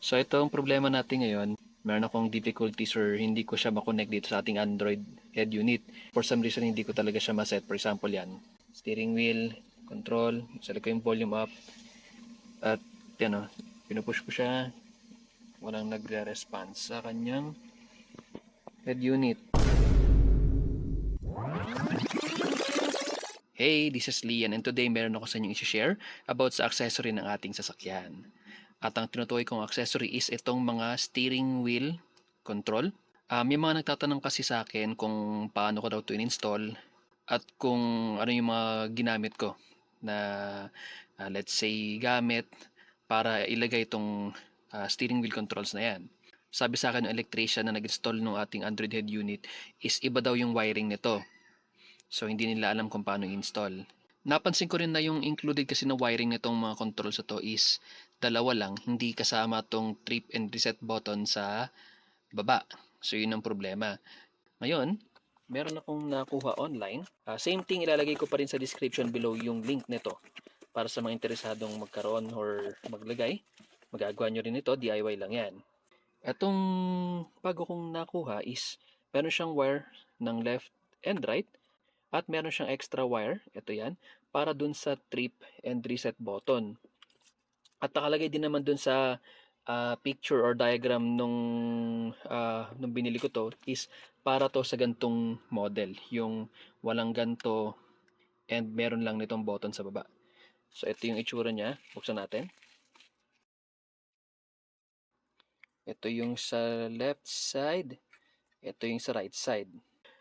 So ito ang problema natin ngayon. Meron akong difficulties or hindi ko siya makonect dito sa ating Android head unit. For some reason, hindi ko talaga siya maset. For example, yan. Steering wheel, control, select ko yung volume up. At yan o, pinupush ko siya. Walang nagre-response sa kanyang head unit. Hey, this is Lian and today meron ako sa inyong i-share about sa accessory ng ating sasakyan. At ang tinutukoy kong accessory is itong mga steering wheel control. May mga nagtatanong kasi sa akin kung paano ko daw ito in-install at kung ano yung mga ginamit ko na let's say gamit para ilagay itong steering wheel controls na yan. Sabi sa akin ng electrician na nag-install ng ating Android head unit is iba daw yung wiring nito. So, hindi nila alam kung paano i-install. Napansin ko rin na yung included kasi na wiring nitong mga controls ito is dalawa lang, hindi kasama tong trip and reset button sa baba. So, yun ang problema. Ngayon, meron akong nakuha online. Same thing, ilalagay ko pa rin sa description below yung link nito para sa mga interesadong magkaroon or maglagay. Magagawa nyo rin ito, DIY lang yan. Itong bago kong nakuha is meron siyang wire ng left and right. At meron siyang extra wire, ito yan, para dun sa trip and reset button. At nakalagay din naman dun sa picture or diagram nung binili ko to is para to sa gantong model. Yung walang ganto and meron lang nitong button sa baba. So ito yung itsura niya. Buksan natin. Ito yung sa left side. Ito yung sa right side.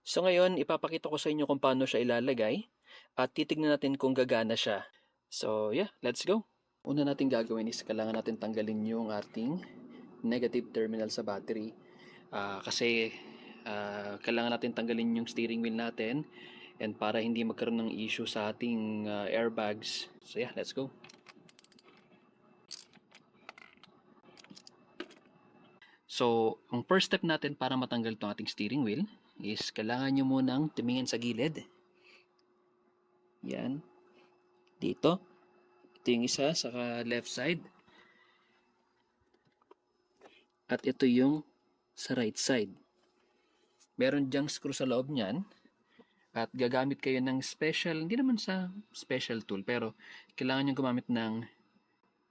So ngayon, ipapakita ko sa inyo kung paano siya ilalagay at titignan natin kung gagana siya. So yeah, let's go. Una natin gagawin is kailangan natin tanggalin yung ating negative terminal sa battery. Kasi kailangan natin tanggalin yung steering wheel natin and para hindi magkaroon ng issue sa ating airbags. So yeah, let's go. So, ang first step natin para matanggal itong ating steering wheel is kailangan nyo munang tumingin sa gilid. Yan. Dito. Ito yung isa sa left side. At ito yung sa right side. Meron dyang screw sa loob niyan. At gagamit kayo ng special, hindi naman sa special tool, pero kailangan nyo gumamit ng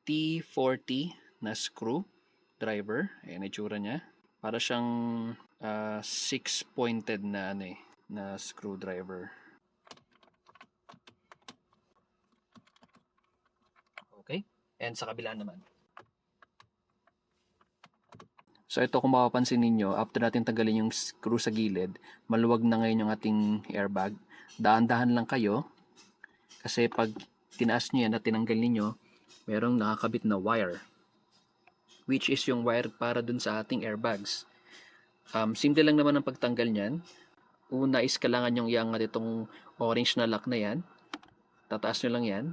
T40 na screw driver. Ayan, itsura niya. Para siyang 6-pointed na na screwdriver. Okay? And sa kabila naman. So ito kung mapapansin ninyo, after natin tanggalin yung screw sa gilid, maluwag na ngayon yung ating airbag. Dahan-dahan lang kayo kasi pag tinaas nyo yan at tinanggal ninyo, merong nakakabit na wire, which is yung wire para dun sa ating airbags. Simple lang naman ang pagtanggal niyan. Una is kailangan yung iangat itong orange na lock na yan. Tataas nyo lang yan.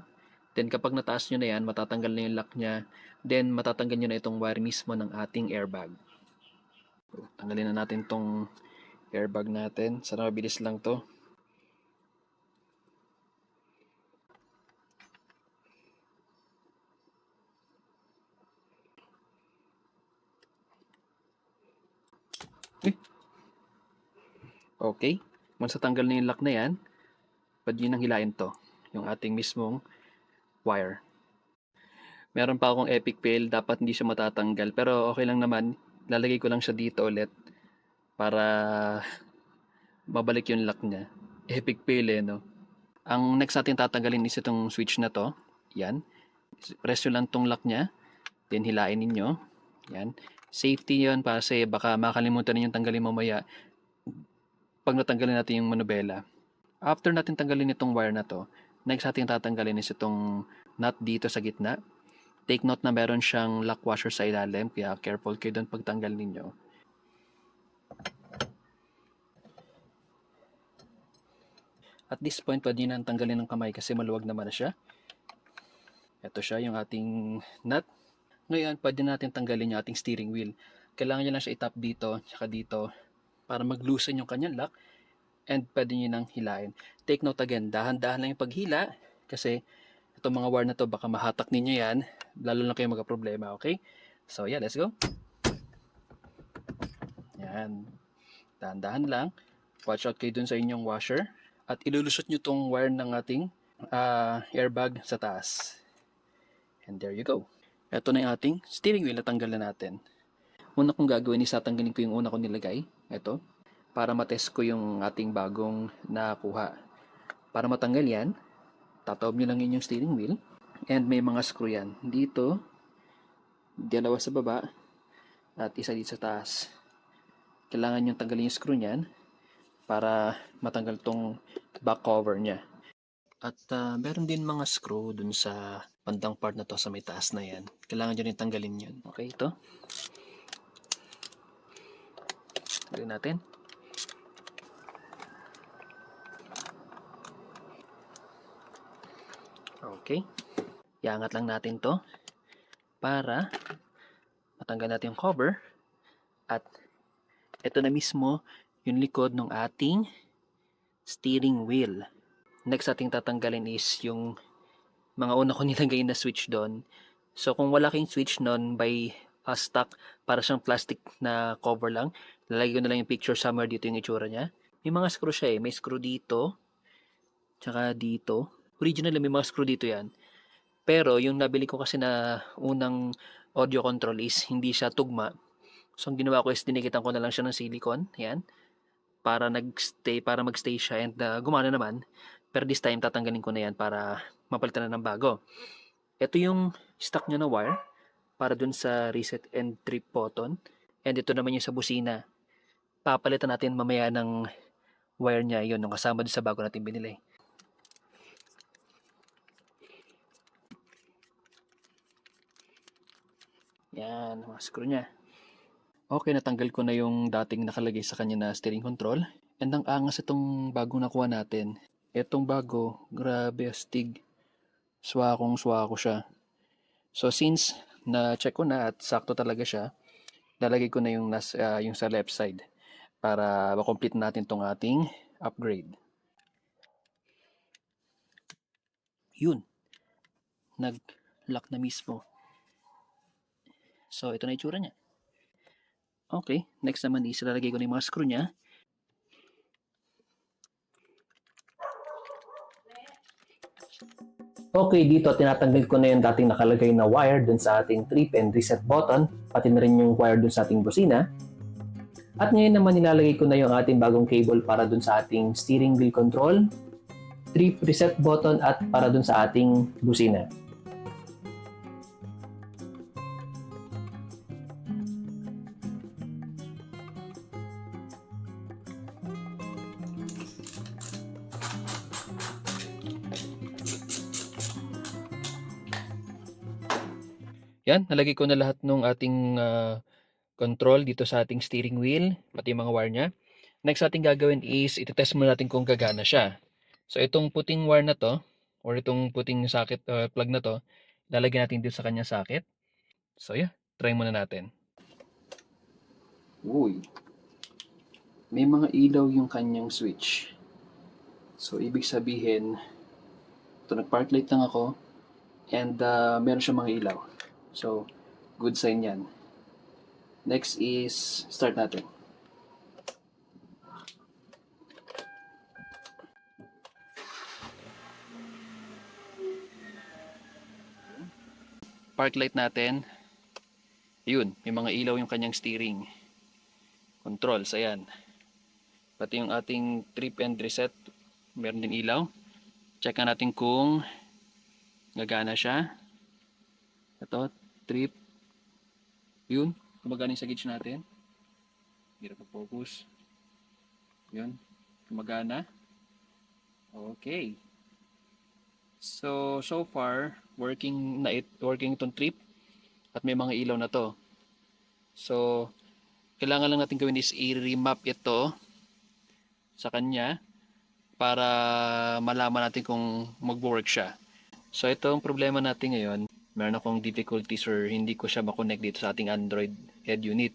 Then kapag nataas nyo na yan, matatanggal na yung lock niya. Then matatanggal nyo na itong wire mismo ng ating airbag. So, tanggalin na natin itong airbag natin. Sana mabilis lang to. Okay. Once natanggal na yung lock na yan, pwede nyo nang hilain to. Yung ating mismong wire. Meron pa akong epic fail. Dapat hindi siya matatanggal. Pero okay lang naman. Lalagay ko lang siya dito ulit para babalik yung lock niya. Epic fail no? Ang next natin tatanggalin is itong switch na to. Yan. Press nyo lang tong lock niya. Then hilain ninyo. Yan. Safety yun para sa baka makalimutan ninyong tanggalin mamaya pag natanggalin natin yung manubela. After natin tanggalin itong wire na to, next natin tatanggalin is itong nut dito sa gitna. Take note na meron siyang lock washer sa ilalim, kaya careful kayo doon pagtanggal ninyo. At this point, pwede nyo nang tanggalin ng kamay kasi maluwag naman na siya. Ito siya, yung ating nut. Ngayon, pwede natin tanggalin yung ating steering wheel. Kailangan nyo lang siya itap dito, tsaka dito, para mag-loosen yung kanyang lock. And pwede nyo nang hilain. Take note again, dahan-dahan lang yung paghila kasi itong mga wire na to baka mahatak ninyo yan, lalo na kayo magka-problema, okay? So yeah, let's go. Yan. Dahan-dahan lang. Watch out kayo dun sa inyong washer. At ilulusot nyo tong wire ng ating airbag sa taas. And there you go. Ito na yung ating steering wheel na tanggal na natin. Una kong gagawin is tatanggalin ko yung una kong nilagay. Ito. Para matest ko yung ating bagong nakuha. Para matanggal yan, tataob nyo lang yung steering wheel. And may mga screw yan. Dito, dalawa sa baba, at isa dito sa taas. Kailangan nyo tanggalin yung screw niyan para matanggal tong back cover niya. At meron din mga screw dun sa bandang part na to sa may taas na yan. Kailangan nyo rin tanggalin yun. Okay, ito. Tanggalin natin. Okay. Iangat lang natin to para matanggal natin yung cover. At ito na mismo yung likod ng ating steering wheel. Next ating tatanggalin is yung mga una ko nilagay na switch doon. So kung wala kayong switch noon by stock, para siyang plastic na cover lang, lalagay ko na lang yung picture somewhere dito yung itsura niya. May mga screw siya eh. May screw dito, tsaka dito. Originally may mga screw dito yan. Pero yung nabili ko kasi na unang audio control is hindi siya tugma. So ang ginawa ko is dinikitan ko na lang siya ng silicone. Yan. Para magstay siya and gumana naman. Pero this time tatanggalin ko na yan para mapalitan na ng bago. Ito yung stock niya na wire para dun sa reset and trip button. And ito naman yung sa busina. Papalitan natin mamaya ng wire niya. Yun, yung kasama dun sa bago natin binili. Yan, mga screw niya. Okay, natanggal ko na yung dating nakalagay sa kanya na steering control. And ang angas itong bagong nakuha natin. Itong bago, grabe astig. Swakong-swako siya. So since na-check ko na at sakto talaga siya, lalagay ko na yung sa left side para ma-complete natin tong ating upgrade. Yun. Nag-lock na mismo. So ito na itsura niya. Okay, next naman is lalagay ko na yung mga screw niya. Okay, dito tinatanggal ko na yung dating nakalagay na wire dun sa ating trip and reset button, pati na rin yung wire dun sa ating busina. At ngayon naman nilalagay ko na yung ating bagong cable para dun sa ating steering wheel control, trip reset button at para dun sa ating busina. Yan, nalagay ko na lahat ng ating control dito sa ating steering wheel, pati yung mga wire niya. Next ating gagawin is itetest muna natin kung gagana siya. So itong puting wire na to, or itong puting socket plug na to, lalagyan natin dito sa kanyang socket. So yeah, try muna natin. Uy, may mga ilaw yung kanyang switch. So ibig sabihin, ito nag-park light lang ako, and meron siya mga ilaw. So, good sign yan. Next is, start natin. Park light natin. Yun, may mga ilaw yung kanyang steering. Controls, ayan. Pati yung ating trip and reset, meron din ilaw. Check natin kung gagana siya. Ito, trip. Yun, gumagana yung sa gauge natin. Hirap mag-focus. Yun, gumagana. Okay. So far, working itong trip at may mga ilaw na to. So, kailangan lang natin gawin is i-remap ito sa kanya para malaman natin kung mag-work siya. So, ito ang problema natin ngayon. Meron akong difficulties or hindi ko siya makonect dito sa ating Android head unit.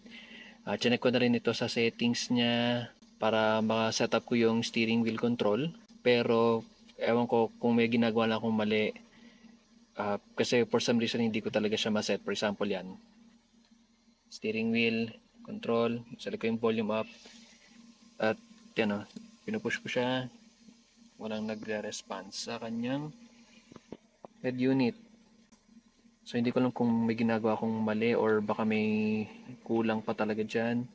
Chinek ko na rin ito sa settings niya para maka-setup ko yung steering wheel control. Pero, ewan ko kung may ginagawa lang akong mali. Kasi for some reason hindi ko talaga siya ma-set. For example yan. steering wheel, control, select ko yung volume up, at yan o, pinupush ko siya, walang nagre-response sa kanyang head unit. So hindi ko alam kung may ginagawa akong mali or baka may kulang pa talaga dyan.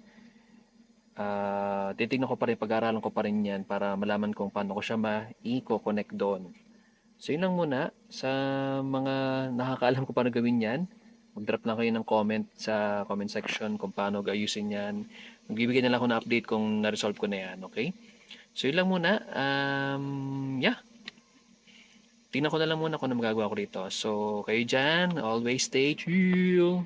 Titignan ko pa rin, pag-aaralan ko pa rin yan para malaman kung paano ko siya ma-i-connect doon. So yun lang muna. Sa mga nakakaalam ko paano gawin yan, mag-drop lang kayo ng comment sa comment section kung paano ayusin yan. Magbibigay na lang ako ng update kung na-resolve ko na yan, okay? So yun lang muna. Yeah. Tingnan ko na lang muna kung ano magagawa ko dito. So kayo dyan, always stay chill.